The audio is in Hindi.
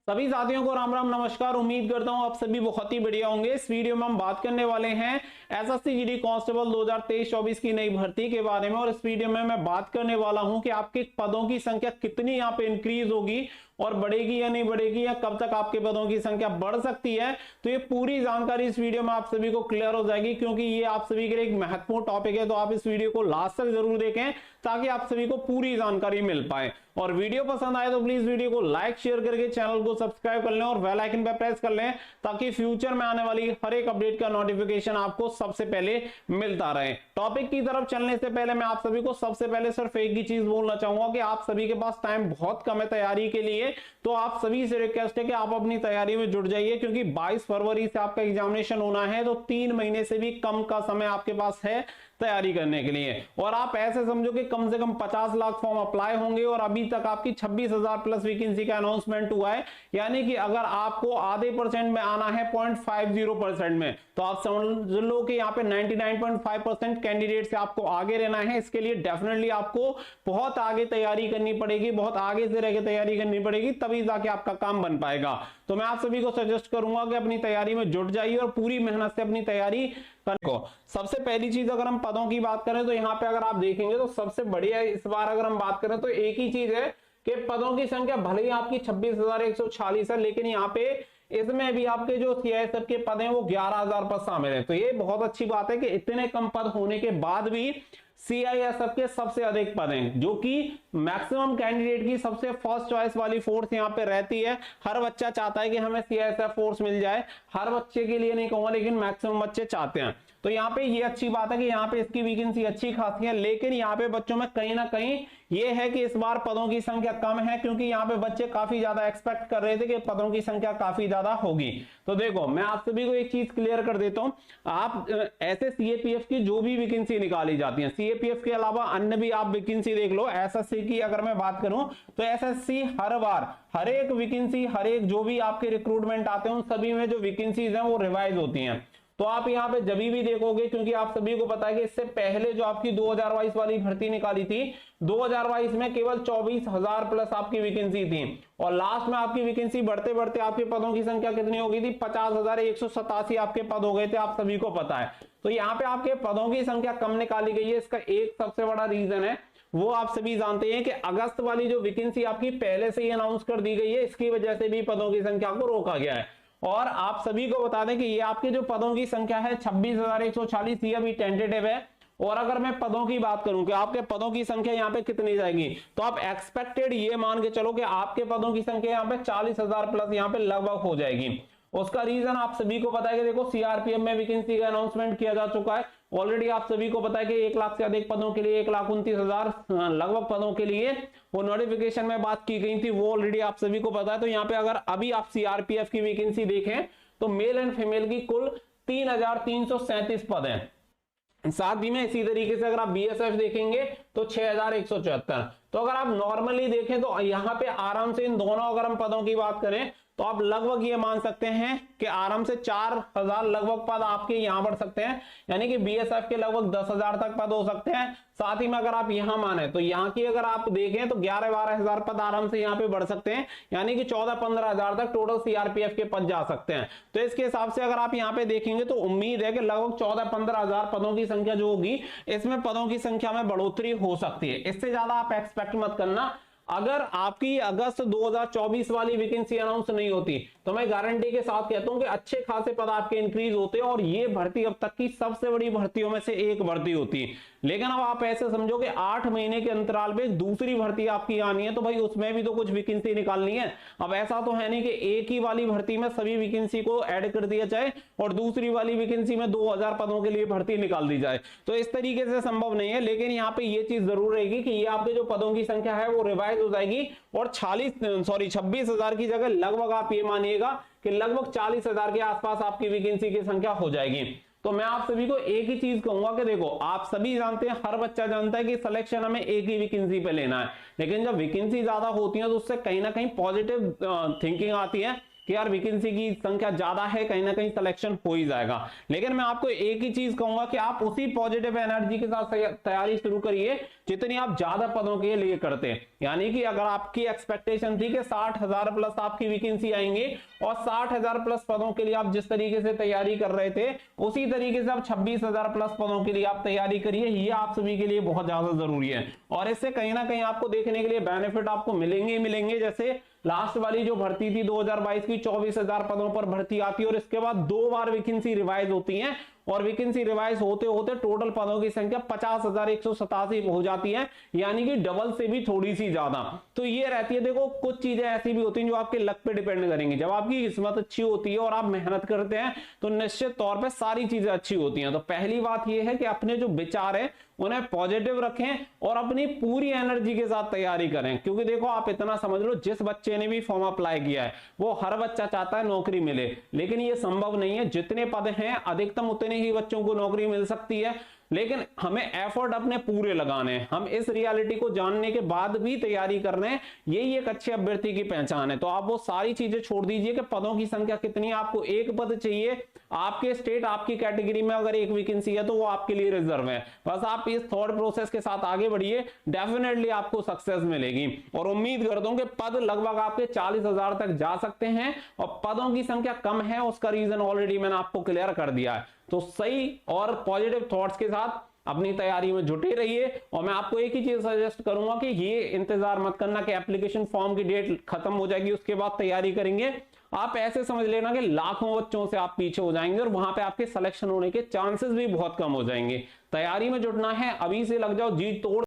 सभी साथियों को राम राम नमस्कार। उम्मीद करता हूं आप सभी बहुत ही बढ़िया होंगे। इस वीडियो में हम बात करने वाले हैं एसएससी जीडी कांस्टेबल 2023-24 की नई भर्ती के बारे में। और इस वीडियो में मैं बात करने वाला हूं कि आपके पदों की संख्या कितनी यहां पे इंक्रीज होगी और बढ़ेगी या नहीं बढ़ेगी, या कब तक आपके पदों की संख्या बढ़ सकती है। तो ये पूरी जानकारी इस वीडियो में आप सभी को क्लियर हो जाएगी, क्योंकि ये आप सभी के लिए एक महत्वपूर्ण टॉपिक है। तो आप इस वीडियो को लास्ट तक जरूर देखें ताकि आप सभी को पूरी जानकारी मिल पाए। और वीडियो पसंद आए तो प्लीज वीडियो को लाइक शेयर करके चैनल को सब्सक्राइब कर लें और बेल आइकन पर प्रेस कर लें, ताकि फ्यूचर में आने वाली हर एक अपडेट का नोटिफिकेशन आपको सबसे पहले मिलता रहे। टॉपिक की तरफ चलने से पहले मैं आप सभी को सबसे पहले सिर्फ एक ही चीज बोलना चाहूंगा कि आप सभी के पास टाइम बहुत कम है तैयारी के लिए। तो आप सभी से रिक्वेस्ट है कि आप अपनी तैयारी में जुट जाइए, क्योंकि 22 फरवरी से आपका एग्जामिनेशन होना है। तो 3 महीने से भी कम का समय आपके पास है तैयारी करने के लिए। और आप ऐसे समझो कि कम से कम 50 लाख फॉर्म अप्लाई होंगे और अभी तक आपकी 26,000 प्लस वैकेंसी का अनाउंसमेंट हुआ है। यानी कि अगर आपको आधे % में आना है 0.50% में, तो आप समझ लो कि यहाँ पे 99.5% कैंडिडेट से आपको आगे रहना है। इसके लिए डेफिनेटली आपको बहुत आगे तैयारी करनी पड़ेगी, बहुत आगे से रह के तैयारी करनी पड़ेगी, तभी जाके आपका काम बन पाएगा। तो मैं आप सभी को सजेस्ट करूंगा कि अपनी तैयारी में जुट जाइए और पूरी मेहनत से अपनी तैयारी को। सबसे पहली चीज अगर हम पदों की बात करें तो यहाँ पे अगर आप देखेंगे तो सबसे बढ़िया इस बार अगर हम बात करें तो एक ही चीज है कि पदों की संख्या भले ही आपकी 26,146 है, लेकिन यहाँ पे इसमें भी आपके जो सीआईएसएफ के पद हैं वो 11,000 पद शामिल है। तो ये बहुत अच्छी बात है कि इतने कम पद होने के बाद भी सीआईएसएफ के सबसे अधिक पद हैं, जो कि मैक्सिमम कैंडिडेट की सबसे फर्स्ट चॉइस वाली फोर्स यहाँ पे रहती है। हर बच्चा चाहता है कि हमें सीआईएसएफ फोर्स मिल जाए। हर बच्चे के लिए नहीं कहूंगा, लेकिन मैक्सिमम बच्चे चाहते हैं। तो यहाँ पे ये अच्छी बात है कि यहाँ पे इसकी वैकेंसी अच्छी खासी है। लेकिन यहाँ पे बच्चों में कहीं ना कहीं ये है कि इस बार पदों की संख्या कम है, क्योंकि यहाँ पे बच्चे काफी ज्यादा एक्सपेक्ट कर रहे थे कि पदों की संख्या काफी ज्यादा होगी। तो देखो मैं आप सभी को एक चीज क्लियर कर देता हूं। आप ऐसे सीएपीएफ की जो भी वैकेंसी निकाली जाती है, सीएपीएफ के अलावा अन्य भी आप वैकेंसी देख लो। एसएससी की अगर मैं बात करूं तो एसएससी हर बार हर एक वैकेंसी, हर एक जो भी आपके रिक्रूटमेंट आते हैं उन सभी में जो वैकेंसीज हैं वो रिवाइज होती हैं। तो आप यहाँ पे जब भी देखोगे, क्योंकि आप सभी को पता है कि इससे पहले जो आपकी 2022 वाली भर्ती निकाली थी, 2022 में केवल 24,000 प्लस आपकी वैकेंसी थी। और लास्ट में आपकी वैकेंसी बढ़ते बढ़ते आपके पदों की संख्या कितनी हो गई थी? 50,187 आपके पद हो गए थे, आप सभी को पता है। तो यहाँ पे आपके पदों की संख्या कम निकाली गई है। इसका एक सबसे बड़ा रीजन है, वो आप सभी जानते हैं कि अगस्त वाली जो वैकेंसी आपकी पहले से ही अनाउंस कर दी गई है, इसकी वजह से भी पदों की संख्या को रोका गया है। और आप सभी को बता दें कि ये आपके जो पदों की संख्या है 26,140, ये अभी टेंटेटिव है। और अगर मैं पदों की बात करूं कि आपके पदों की संख्या यहाँ पे कितनी जाएगी, तो आप एक्सपेक्टेड ये मान के चलो कि आपके पदों की संख्या यहाँ पे 40,000 प्लस यहाँ पे लगभग हो जाएगी। उसका रीजन आप सभी को पता है कि देखो सीआरपीएफ में वैकेंसी का अनाउंसमेंट किया जा चुका है ऑलरेडी। आप सभी को पता है कि 1 लाख से अधिक पदों के लिए 1,29,000 लगभग पदों के लिए वो नोटिफिकेशन में बात की गई थी, वो ऑलरेडी आप सभी को पता है। तो यहाँ पे अगर अभी आप सीआरपीएफ की वैकेंसी देखें तो मेल एंड फीमेल की कुल 3,337 पद हैं। साथ ही में इसी तरीके से अगर आप बीएसएफ देखेंगे तो 6,174। तो अगर आप नॉर्मली देखें तो यहाँ पे आराम से इन दोनों अगर हम पदों की बात करें तो आप लगभग ये मान सकते हैं कि आराम से 4,000 लगभग पद आपके यहां बढ़ सकते हैं। यानी कि बीएसएफ के लगभग 10,000 तक पद हो सकते हैं। साथ ही में अगर आप यहां माने तो यहां की अगर आप देखें तो 11-12,000 पद आराम से यहां पे बढ़ सकते हैं। यानी कि 14-15,000 तक टोटल सीआरपीएफ के पद जा सकते हैं। तो इसके हिसाब से अगर आप यहां पे देखेंगे तो उम्मीद है कि लगभग 14-15,000 पदों की संख्या जो होगी, इसमें पदों की संख्या में बढ़ोतरी हो सकती है। इससे ज्यादा आप एक्सपेक्ट मत करना। अगर आपकी अगस्त 2024 वाली वैकेंसी अनाउंस नहीं होती तो मैं गारंटी के साथ कहता हूं कि अच्छे खासे पद आपके इंक्रीज होते हैं और ये भर्ती अब तक की सबसे बड़ी भर्तियों में से एक भर्ती होती है। लेकिन अब आप ऐसे समझो कि 8 महीने के अंतराल पे दूसरी भर्ती आपकी आनी है, तो भाई उसमें भी तो कुछ वैकेंसी निकालनी है। अब ऐसा तो है नहीं कि एक ही वाली भर्ती में सभी वैकेंसी को ऐड कर दिया जाए और दूसरी वाली वैकेंसी में 2,000 पदों के लिए भर्ती निकाल दी जाए, तो इस तरीके से संभव नहीं है। लेकिन यहाँ पे ये चीज जरूर रहेगी कि ये आपके जो पदों की संख्या है वो रिवाइज हो जाएगी और 26,000 की जगह लगभग आप ये मानिएगा कि लगभग 40,000 के आसपास आपकी वैकेंसी की संख्या हो जाएगी। तो मैं आप सभी को एक ही चीज कहूंगा कि देखो आप सभी जानते हैं, हर बच्चा जानता है कि सिलेक्शन हमें एक ही वैकेंसी पे लेना है। लेकिन जब वैकेंसी ज्यादा होती है तो उससे कहीं ना कहीं पॉजिटिव थिंकिंग आती है कि यार वैकेंसी की संख्या ज्यादा है, कहीं ना कहीं सिलेक्शन हो ही जाएगा। लेकिन मैं आपको एक ही चीज कहूंगा कि आप उसी पॉजिटिव एनर्जी के साथ तैयारी शुरू करिए जितनी आप ज्यादा पदों के लिए करते हैं। यानी कि अगर आपकी एक्सपेक्टेशन थी कि 60,000 प्लस आपकी वैकेंसी आएंगे और 60,000 प्लस पदों के लिए आप जिस तरीके से तैयारी कर रहे थे उसी तरीके से आप 26,000 प्लस पदों के लिए आप तैयारी करिए। ये आप सभी के लिए बहुत ज्यादा जरूरी है और इससे कहीं ना कहीं आपको देखने के लिए बेनिफिट आपको मिलेंगे ही मिलेंगे। जैसे लास्ट वाली जो भर्ती थी 2022 की 24,000 पदों पर भर्ती आती है और इसके बाद 2 बार वैकेंसी रिवाइज होती है और वैकेंसी रिवाइज होते होते टोटल पदों की संख्या 50,187 हो जाती है, यानी कि डबल से भी थोड़ी सी ज्यादा। तो ये रहती है, देखो कुछ चीजें ऐसी भी होती हैं जो आपके लक पे डिपेंड करेंगी। जब आपकी किस्मत अच्छी होती है और आप मेहनत करते हैं तो निश्चित तौर पे सारी चीजें अच्छी होती हैं। तो पहली बात यह है कि अपने जो विचार है उन्हें पॉजिटिव रखें और अपनी पूरी एनर्जी के साथ तैयारी करें, क्योंकि देखो आप इतना समझ लो जिस बच्चे ने भी फॉर्म अप्लाई किया है वो हर बच्चा चाहता है नौकरी मिले, लेकिन ये संभव नहीं है। जितने पद हैं अधिकतम उतने ही बच्चों को नौकरी मिल सकती है, लेकिन हमें एफर्ट अपने पूरे लगाने हैं। हम इस रियलिटी को जानने के बाद भी तैयारी कर रहे हैं, यही एक अच्छे अभ्यर्थी की पहचान है। तो आप वो सारी चीजें छोड़ दीजिए कि पदों की संख्या कितनी, आपको एक पद चाहिए। आपके स्टेट आपकी कैटेगरी में अगर एक वैकेंसी है तो वो आपके लिए रिजर्व है। बस आप इस थॉट प्रोसेस के साथ आगे बढ़िए, डेफिनेटली आपको सक्सेस मिलेगी। और उम्मीद करता हूं कि पद लगभग आपके 40,000 तक जा सकते हैं और पदों की संख्या कम है उसका रीजन ऑलरेडी मैंने आपको क्लियर कर दिया है। तो सही और पॉजिटिव थॉट्स के साथ अपनी तैयारी में जुटे रहिए। और मैं आपको एक ही चीज सजेस्ट करूंगा कि ये इंतजार मत करना कि एप्लीकेशन फॉर्म की डेट खत्म हो जाएगी उसके बाद तैयारी करेंगे। आप ऐसे समझ लेना कि लाखों बच्चों से आप पीछे हो जाएंगे और वहां पे आपके सिलेक्शन होने के चांसेस भी बहुत कम हो जाएंगे। तैयारी में जुटना है, अभी से लग जाओ, जी तोड़